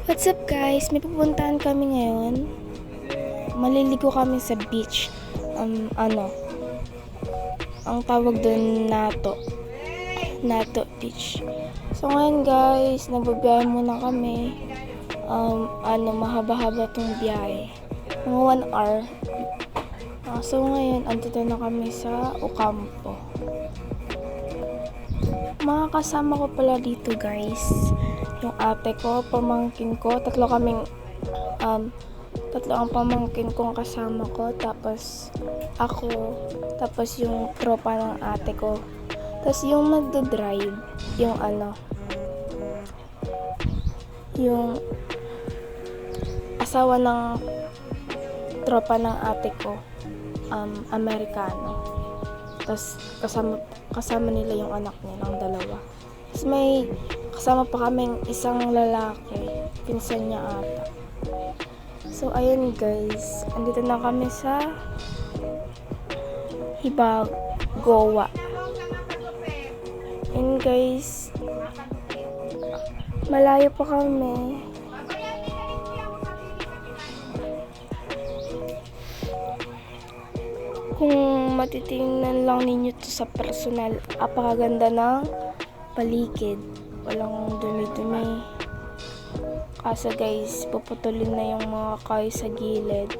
What's up guys? May pupuntahan kami ngayon. Maliligo kami sa beach. Ang tawag doon Nato Beach. So ngayon guys, nagbabiyahe muna kami. Mahaba-haba tong biyahe. Mga 1 hour. So ngayon, andito na kami sa Ocampo. Mga kasama ko pala dito guys. Yung ate ko, pamangkin ko, tatlo ang pamangkin kong kasama ko, tapos ako, tapos yung tropa ng ate ko, tapos yung nagdo-drive, yung asawa ng tropa ng ate ko, Amerikano, tapos kasama nila yung anak niya ng dalawa. Tapos may kasama pa kaming isang lalaki, pinsan niya ata. So ayun guys, andito na kami sa Goa. And guys, malayo pa kami. Kung matitingnan lang ninyo to sa personal, apakaganda ng paligid. Walang dumi-dumi. Kaso guys, puputulin na yung mga kahoy sa gilid.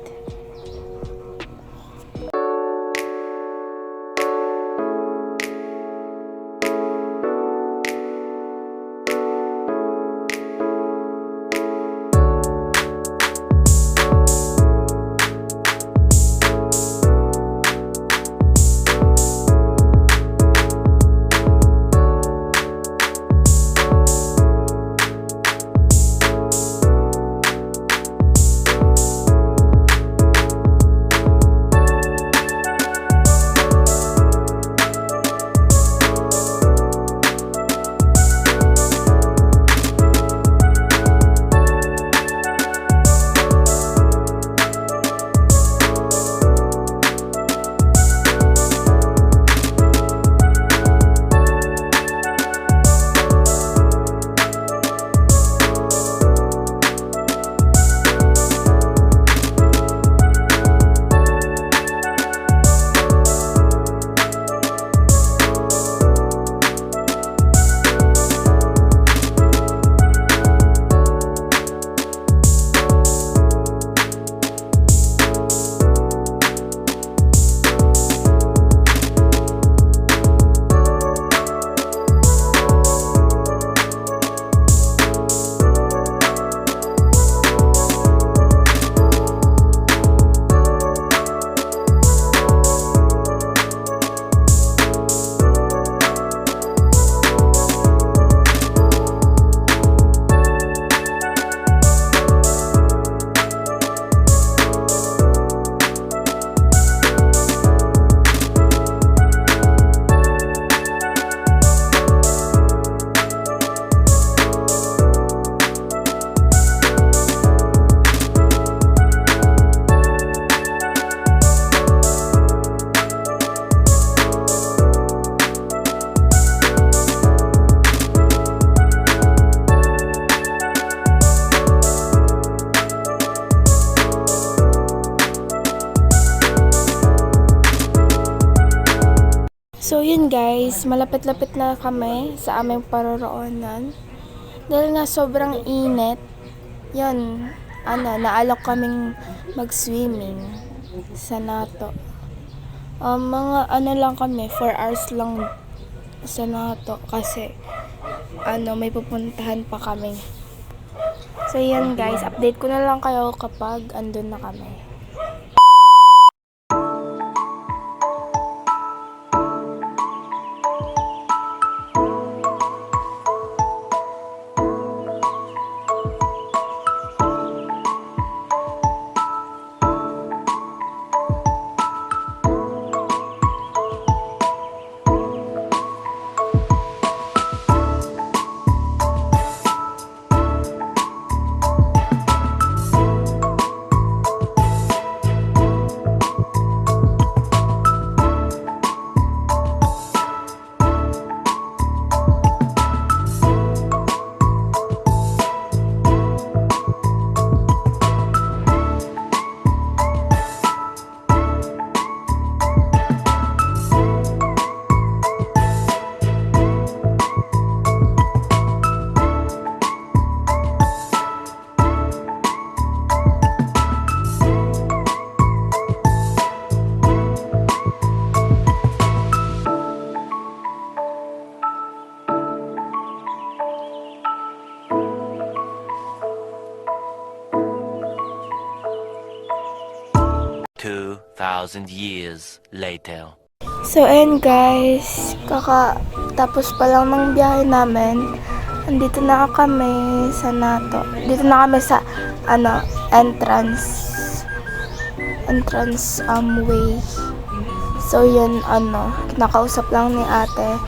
So yun guys, malapit-lapit na kami sa aming paroroonan. Dahil nga sobrang init, yun, naalok kaming mag-swimming sa Nato. Mga lang kami, 4 hours lang sa Nato kasi may pupuntahan pa kami. So yun guys, update ko na lang kayo kapag andun na kami. 2,000 years later. So, ayun guys, tapos pa lang ng biyahe namin. Andito na kami sa NATO. Dito na kami sa, entrance way. So, yun, kinakausap lang ni ate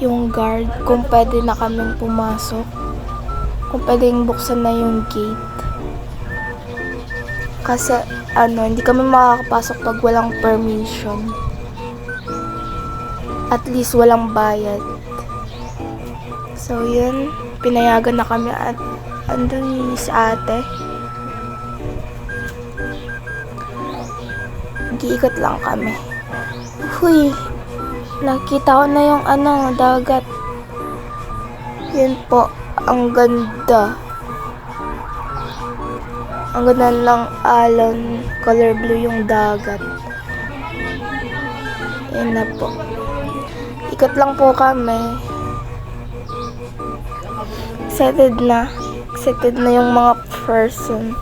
yung guard kung pwede na kaming pumasok. Kung pwedeng buksan na yung gate. Kasi, hindi kami makakapasok pag walang permission. At least walang bayad. So, yun. Pinayagan na kami at andun si ate. Giikot lang kami. Huy! Nakita ko na yung dagat. Yun po. Ang ganda. Ang ganda ng alon. Color blue yung dagat. Yun na po. Ikot lang po kami. Excited na yung mga person.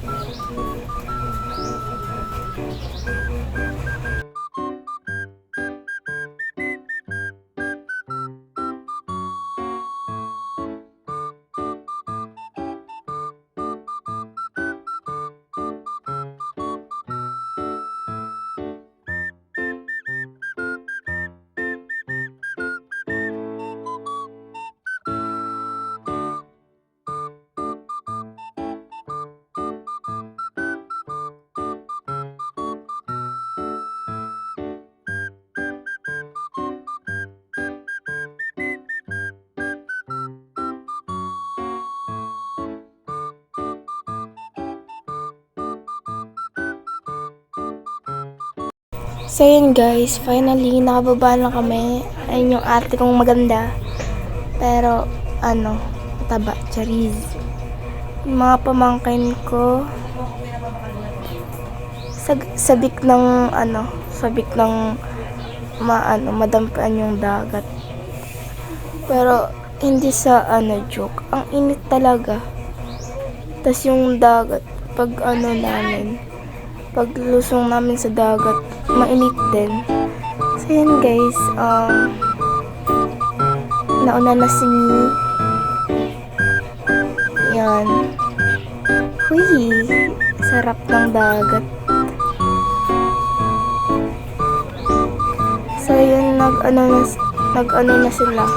So yun guys, finally nakababa na kami. Ayun yung ate kong maganda. Pero mataba, chariz. Yung mga pamangkin ko sabik ng madampian yung dagat. Pero hindi sa joke. Ang init talaga. Tas yung dagat pag paglusong namin sa dagat, mainit din. So yun guys, nauna na si Mi. Yan. Huy, sarap ng dagat. So yun, nag-ano na sila.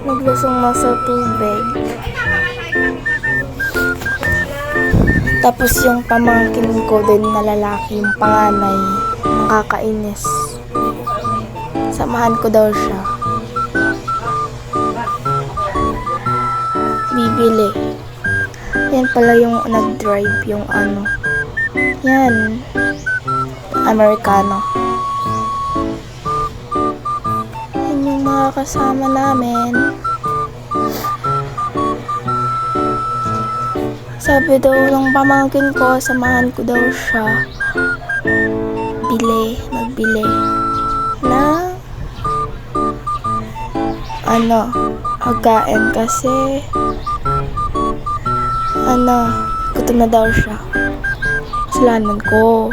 Naglusong na sa tubig. Tapos yung pamangkin ko din na lalaki, yung panganay, nakakainis. Samahan ko daw siya. Bibili. Yan pala yung nag-drive, yung Yan. Amerikano. Yan yung mga kasama namin. Sabi daw ng pamangkin ko, samahan ko daw siya. Magbili na pagkain kasi gutom na daw siya. Kasalanan ko.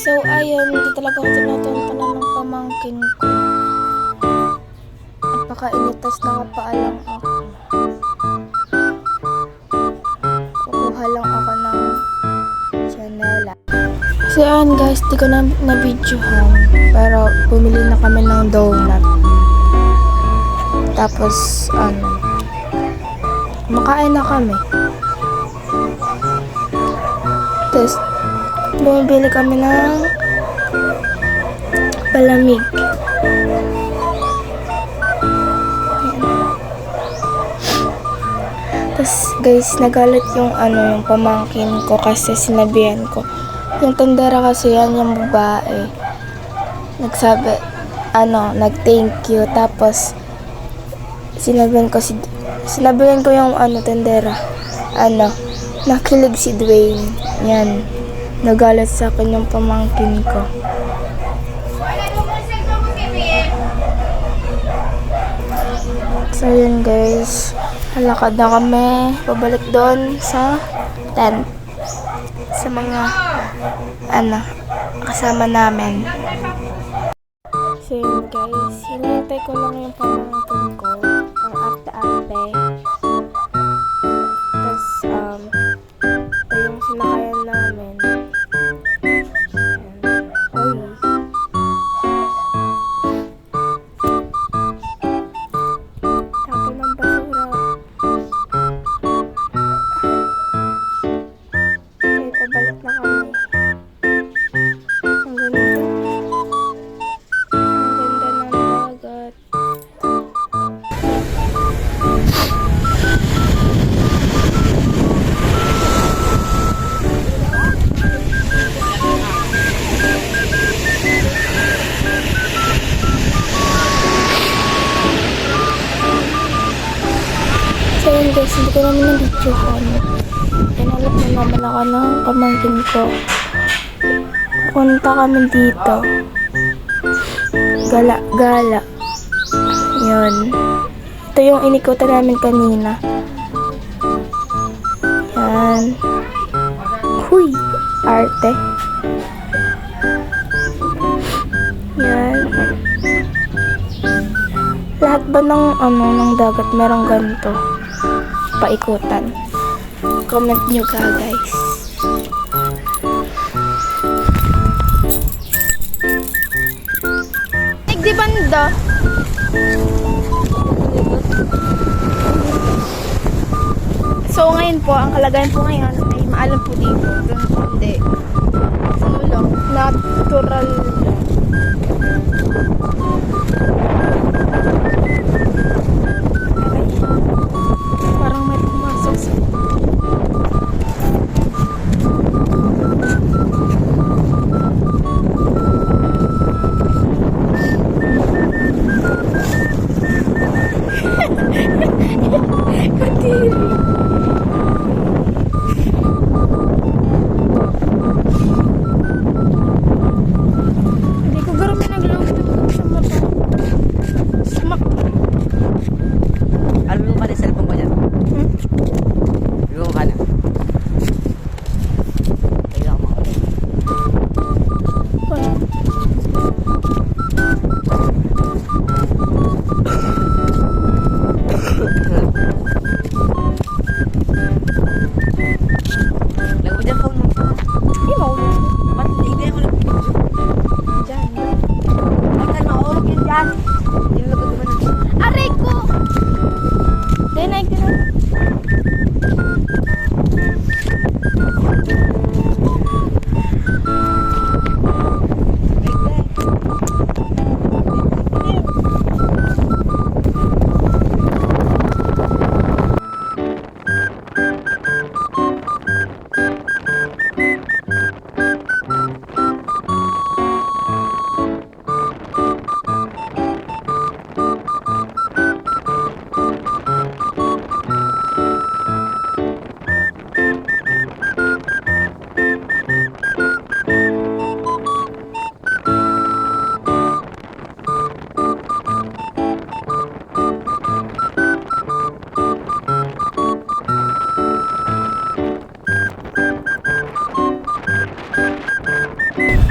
So, ayun, hindi talaga ako tinatantanan ng pamangkin ko. Napakainitas, nakapaalang ako. Kukuha lang ako ng chanela. So, ayun guys, di ko na videohan. Pero, bumili na kami ng donut. Tapos, makain na kami. Tapos, bumibili kami ng palamig. Tapos guys, nagalit yung yung pamangkin ko kasi sinabihan ko. Yung tandera kasi yan, yung babae. Nagsabi, nag-thank you. Tapos, sinabihan ko yung tandera. Nakilig si Dwayne. Yan. Nagalit sa akin yung pamangkin ko. So yun guys, halakad na kami pabalik doon sa tent sa mga kasama namin. So yun guys, hinintay ko lang yung pamangkin ko, ang ate-ate. Tapos ito yung sinakayan namin. Ayan. Oy. Tapon ng basura. Okay, pabalik na kami. Ang ganda. Ang ganda ng dagat. So yun guys, hindi ko naman nabidyohan. Inalap na naman ako ng pamangkin ko. Punta kami dito. Gala-gala. Yun. Ito yung inikutan namin kanina. Yan. Huy! Arte. Yan. Lahat ba ng dagat merong ganito? Paikutan. Comment nyo ka guys. Di banda. So ngayon po, ang kalagayan po ngayon ay maalam po dito. Ganun po hindi. Sulong. Natural lang. Parang may pumasok sa... Hindi ko garo may naglaw sa mata. Sumak. Alam mo ka na cellphone ko dyan? Alam mo ka na? Tingnan mo. Lagyan mo dyan phone mo. Hindi mo. Ba't hindi ako nag-video? Diyan. Ay, kan maulog yun dyan. Tinulagod mo na. Aray ko! Then I can...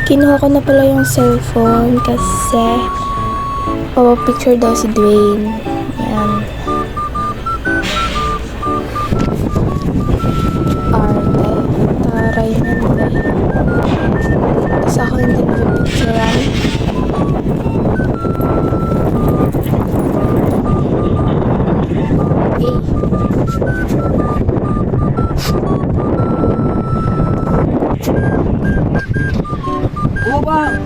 Kinuha ko na pala yung cellphone kasi picture daw si Dwayne. Yan. Arte. Taray na ba? Tapos ako hindi pipicturean. Bubang!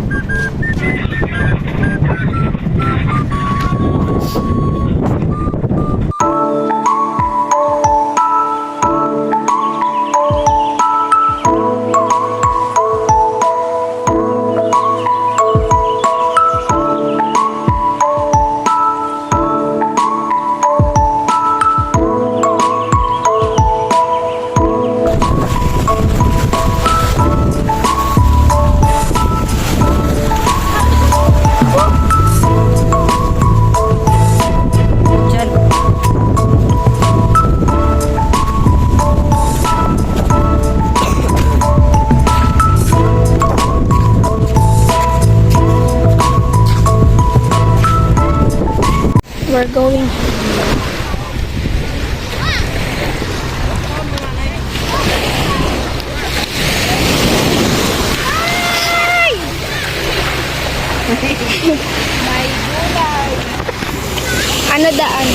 May gulay. Ano daan?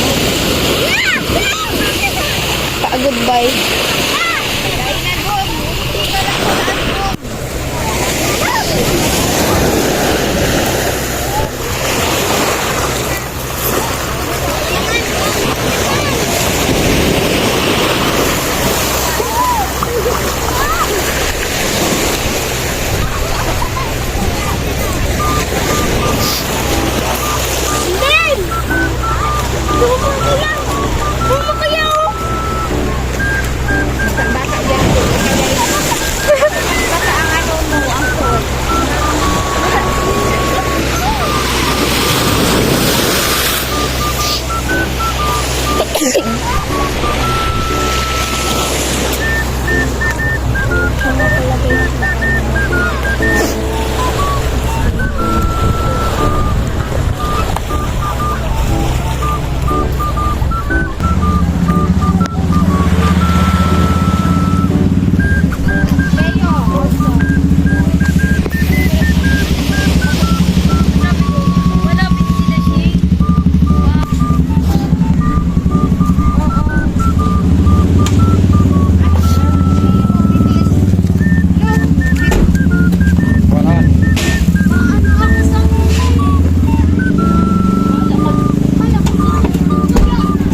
Pa-goodbye.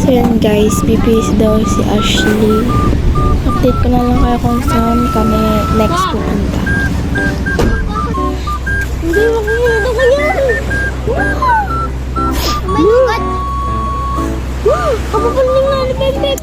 So yan guys, bibis daw si Ashley. Update ko na lang kayo kung saan kami next pupunta. Hindi mo kaya na kaya. Oh my God. Kapapaling nga ni Bebek.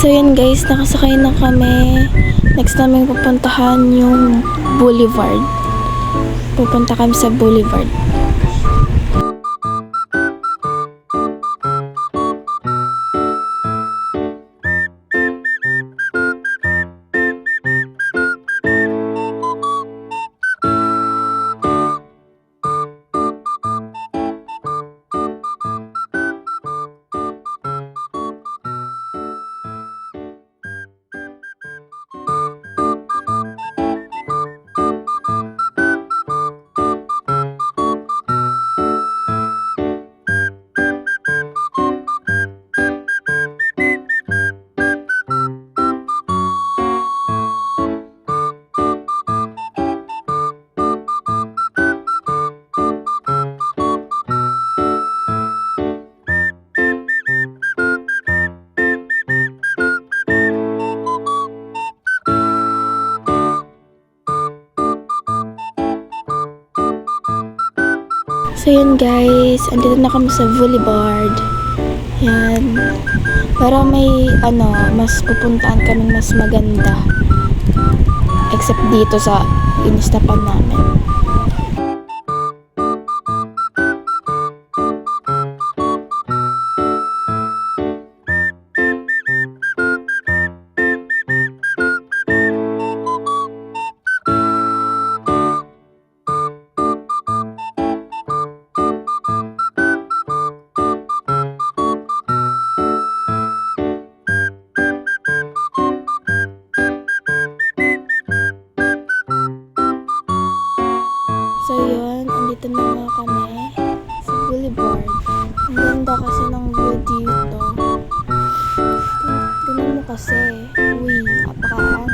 So yun guys, nakasakay na kami. Next namin pupuntahan yung Boulevard. Pupunta kami sa Boulevard. So yun guys, andito na kami sa Boulevard. Yan. Para may mas pupuntaan kami mas maganda. Except dito sa inistapan namin. So yun, andito na nga kami sa Boulevard. Ang ganda kasi ng view dito. Tingnan mo kasi. Uy, apakaano.